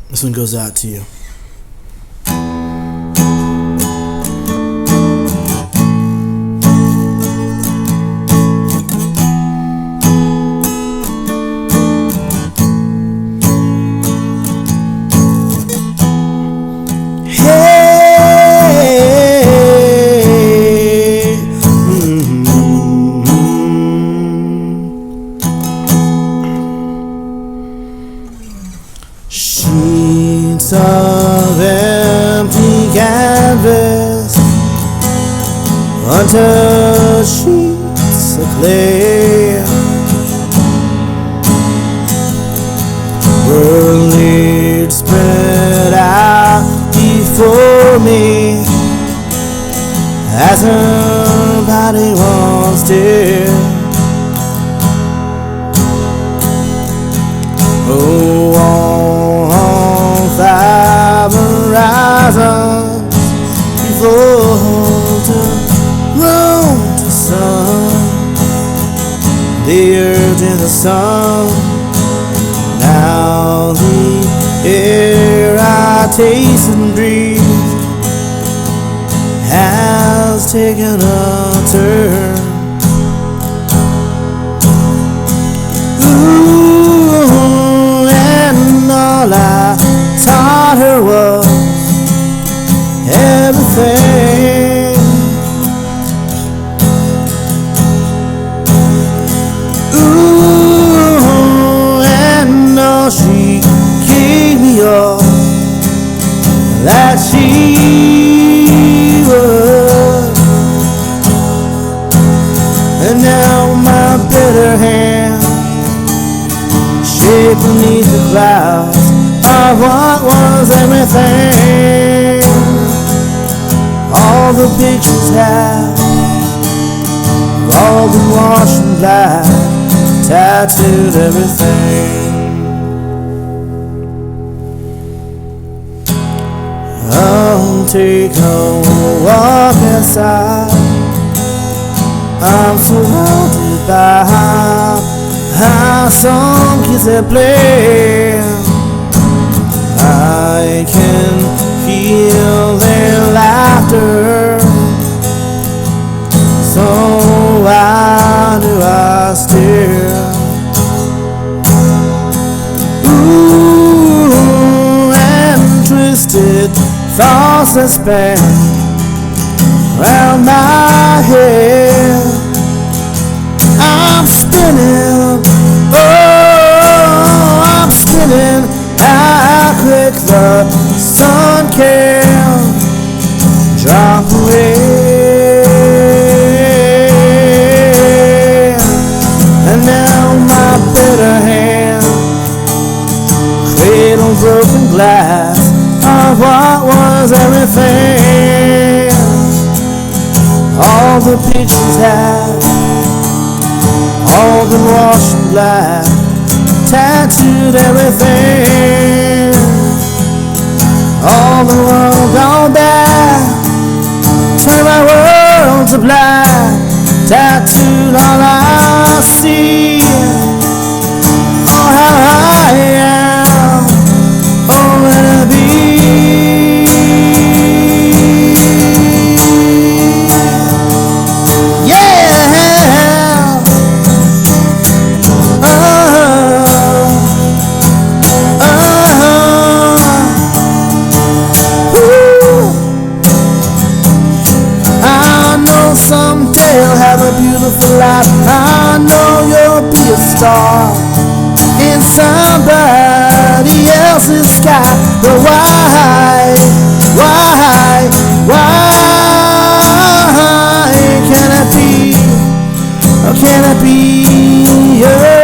This one goes out to you. Sheets of empty canvas, untouched sheets of clay, world laid spread out before me as her body once did. Oh, on five horizons before the road to sun, the earth and the sun. Now the air I taste and breathe has taken a turn. All I taught her was everything. Ooh, and all she gave me all that she was. And now my bitter hand shake beneath the clouds of what was everything. All the pictures have all been washed in black, tattooed everything. I'll take a walk outside. I'm surrounded by how some kids they play. I can feel their laughter. So why do I stare? Ooh, and twisted thoughts that span round my head. I'm spinning, oh, I'm spinning. How quick the sun can drop away. And now my bitter hand cradle broken glass of what was everything. All the pictures have all been washed in black, tattooed everything. All the world gone back, turn my world to black, tattooed all I see. Oh, how I am, oh, let it be. Yeah. Someday I'll have a beautiful life. I know you'll be a star in somebody else's sky. But why can it be? Or can it be yours?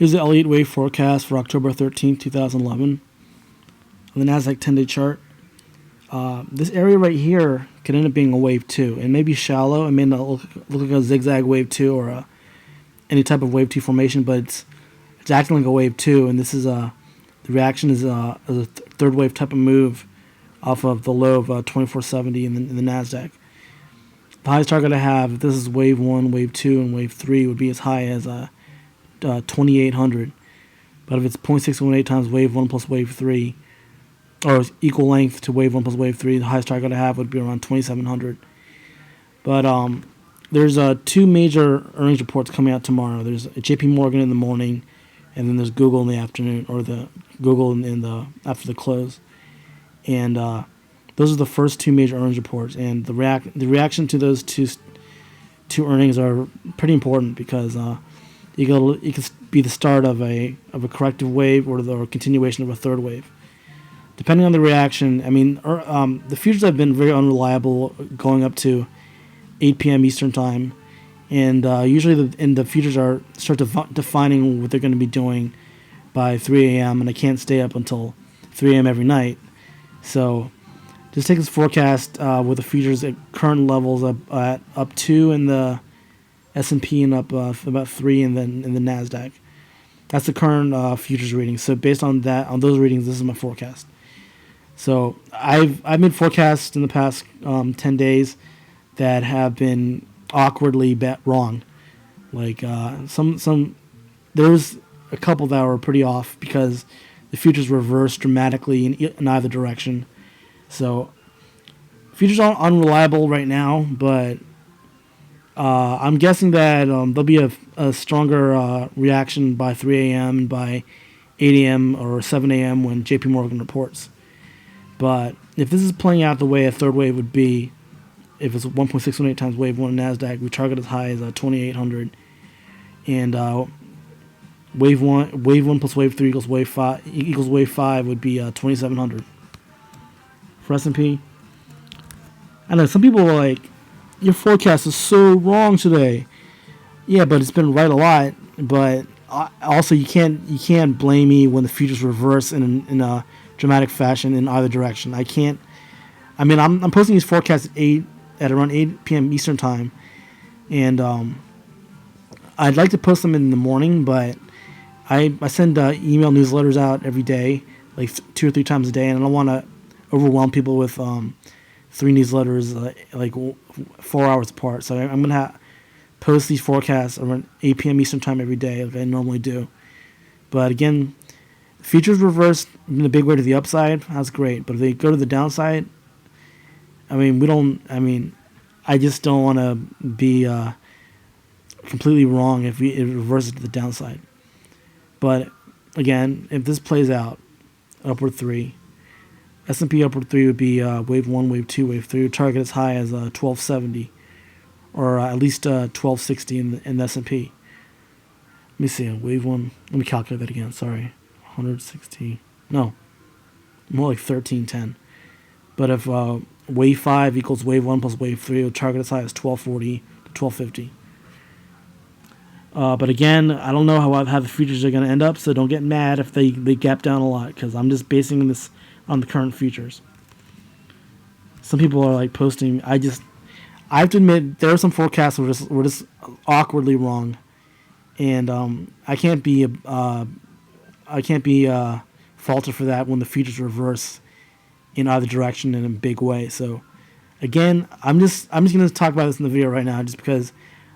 Here's the Elliott Wave forecast for October 13th, 2011 on the NASDAQ 10-day chart. This area right here could end up being a wave 2. It may be shallow. It may not look like a zigzag wave 2 or any type of wave 2 formation, but it's acting like a wave 2, and this is the reaction is a third wave type of move off of the low of 2470 in the NASDAQ. The highest target I have, if this is wave 1, wave 2, and wave 3, would be as high as 2800. But if it's 0.618 times wave 1 plus wave 3, or equal length to wave 1 plus wave 3, the highest target I have would be around 2700. But there's two major earnings reports coming out tomorrow. There's JP Morgan in the morning, and then there's Google in the afternoon, or the Google in the after the close. And those are the first two major earnings reports, and the reaction to those two earnings are pretty important because it could be the start of a corrective wave or the continuation of a third wave. Depending on the reaction, I mean, the futures have been very unreliable going up to 8 p.m. Eastern time, and usually the futures start defining what they're going to be doing by 3 a.m. and I can't stay up until 3 a.m. every night. So just take this forecast with the futures at current levels up 2 in the S&P and up about 3 in the NASDAQ. That's the current futures reading. So based on those readings, this is my forecast. So I've made forecasts in the past 10 days that have been awkwardly wrong. Like there's a couple that were pretty off because the futures reversed dramatically in either direction. So futures are unreliable right now, but I'm guessing that there'll be a stronger reaction by 3 a.m. and by 8 a.m. or 7 a.m. when JP Morgan reports. But if this is playing out the way a third wave would be, if it's 1.618 times wave 1 in NASDAQ, we target as high as 2800. And wave 1 plus wave 3 equals wave 5 would be 2700. For S&P, I know some people are like, your forecast is so wrong today. Yeah, but it's been right a lot. But also, you can't blame me when the futures reverse in a dramatic fashion in either direction. I can't. I mean, I'm posting these forecasts at around 8 p.m. Eastern time, and I'd like to post them in the morning, but I send email newsletters out every day, like 2 or 3 times a day, and I don't want to overwhelm people with 3 newsletters like 4 hours apart. So I'm gonna post these forecasts around 8 p.m. Eastern time every day, like I normally do. But again, futures reversed in a big way to the upside. That's great, but if they go to the downside, I just don't want to be completely wrong if it reverses to the downside. But again, if this plays out, upward 3, S&P upward 3 would be wave 1, wave 2, wave 3. Would target as high as 1270, or at least 1260 in the S&P. Let me see, wave 1. Let me calculate that again. Sorry, 160. No, more like 1310. But if wave 5 equals wave 1 plus wave 3, it would target as high as 1240 to 1250. But again, I don't know how the futures are going to end up, so don't get mad if they gap down a lot, because I'm just basing this on the current futures. Some people are like posting. I have to admit there are some forecasts that were just awkwardly wrong, and I can't be faulted for that when the futures reverse in either direction in a big way. So again, I'm just going to talk about this in the video right now, just because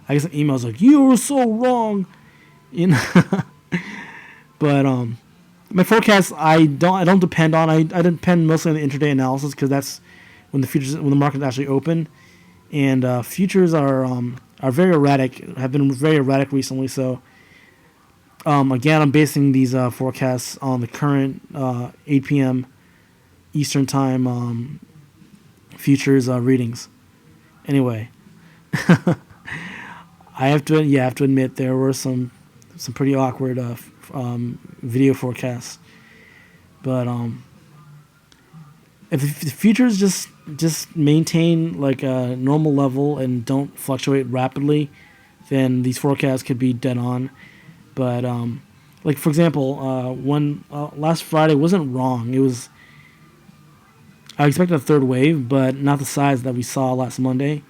I get some emails like, you were so wrong, you know. But my forecast I don't depend on. I depend mostly on the intraday analysis, because that's when the market actually open, and futures are very erratic. Have been very erratic recently. So again, I'm basing these forecasts on the current 8 p.m. Eastern time futures readings. Anyway. I have to admit there were some pretty awkward video forecasts, but if the futures just maintain like a normal level and don't fluctuate rapidly, then these forecasts could be dead on. But like for example, one last Friday wasn't wrong. It was I expected a third wave, but not the size that we saw last Monday.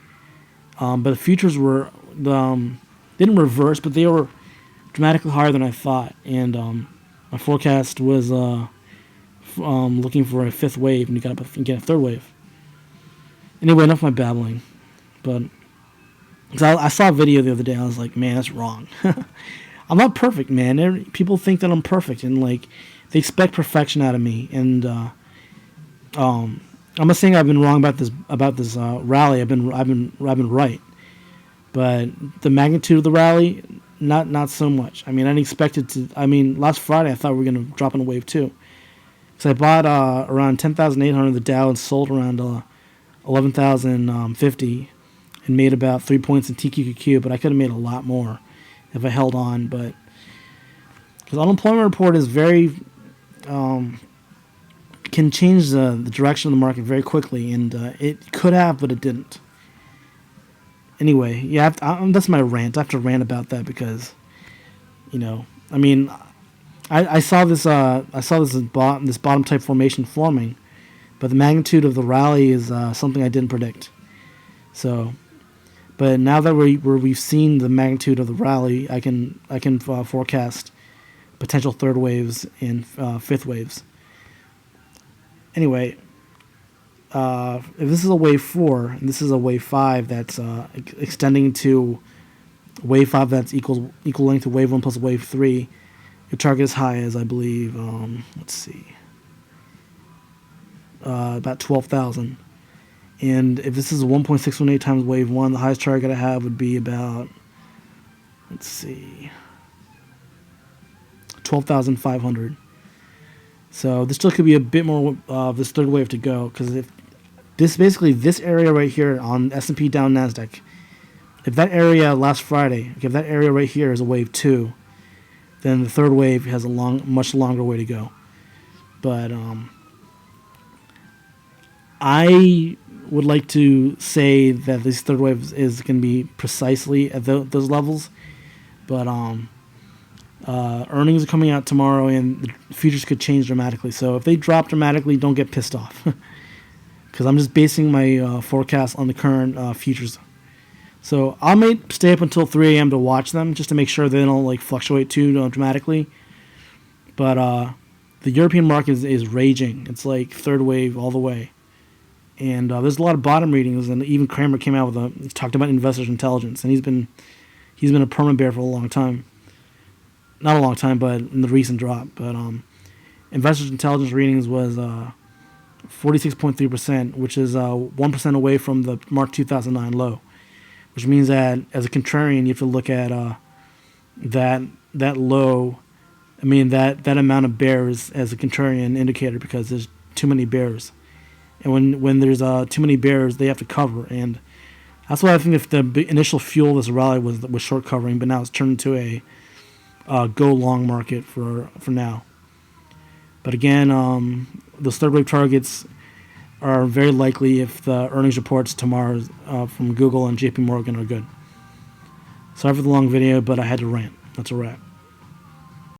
But the futures were didn't reverse, but they were dramatically higher than I thought, and my forecast was looking for a fifth wave, and you got up and get a third wave. Anyway, enough of my babbling. But cause I saw a video the other day, I was like, man, that's wrong. I'm not perfect, man. People think that I'm perfect, and like they expect perfection out of me. And I'm not saying I've been wrong about this rally. I've been right, but the magnitude of the rally, not so much. I mean, I didn't expect it to. I mean, last Friday I thought we were going to drop in a wave too. So I bought around 10,800 of the Dow and sold around 11,050 and made about 3 points in TQQQ, but I could have made a lot more if I held on. But because unemployment report is very can change the direction of the market very quickly, and it could have, but it didn't. Anyway, yeah, that's my rant. I have to rant about that because, I mean, I saw this bottom type formation forming, but the magnitude of the rally is something I didn't predict. So, but now that we've seen the magnitude of the rally, I can forecast potential third waves and fifth waves. Anyway, if this is a wave 4 and this is a wave 5 that's extending to wave 5 that's equal length to wave 1 plus wave 3, your target is high as I believe, let's see, about 12,000. And if this is 1.618 times wave 1, the highest target I have would be about, let's see, 12,500. So this still could be a bit more of this third wave to go, because if this area right here on S&P down Nasdaq, if that area last Friday, if that area right here is a wave 2, then the third wave has a much longer way to go. But I would like to say that this third wave is going to be precisely at those levels, but earnings are coming out tomorrow, and the futures could change dramatically. So if they drop dramatically, don't get pissed off, because I'm just basing my forecast on the current futures. So I may stay up until 3 a.m. to watch them, just to make sure they don't like fluctuate too dramatically. But the European market is raging. It's like third wave all the way. And there's a lot of bottom readings, and even Cramer came out with he talked about investors' intelligence, and he's been a permanent bear for a long time. Not a long time, but in the recent drop. But investors' intelligence readings was 46.3%, which is 1% away from the March 2009 low, which means that as a contrarian, you have to look at that low. I mean that amount of bears as a contrarian indicator, because there's too many bears. And when there's too many bears, they have to cover, and that's why I think if the initial fuel of this rally was short covering, but now it's turned into a go long market for now. But again, those third wave targets are very likely if the earnings reports tomorrow from Google and JP Morgan are good. Sorry for the long video, but I had to rant. That's a wrap.